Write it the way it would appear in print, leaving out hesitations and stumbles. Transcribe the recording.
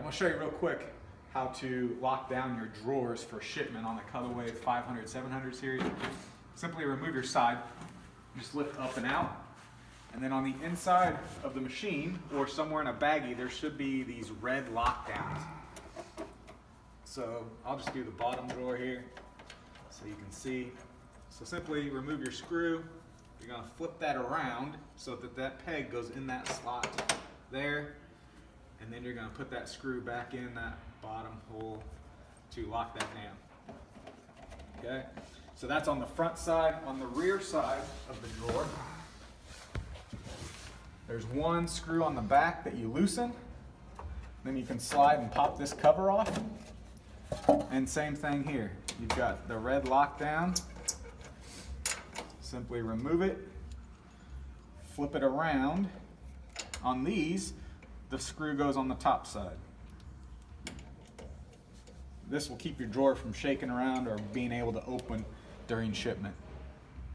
I'm gonna show you real quick how to lock down your drawers for shipment on the Colorwave 500, 700 series. Simply remove your side, just lift up and out, and then on the inside of the machine or somewhere in a baggie, there should be these red lockdowns. So I'll just do the bottom drawer here so you can see. So simply remove your screw. You're gonna flip that around so that that peg goes in that slot there. And then you're gonna put that screw back in that bottom hole to lock that down. Okay, so that's on the front side. On the rear side of the drawer, there's one screw on the back that you loosen. Then you can slide and pop this cover off. And same thing here. You've got the red lockdown. Simply remove it, flip it around. On these, the screw goes on the top side. This will keep your drawer from shaking around or being able to open during shipment.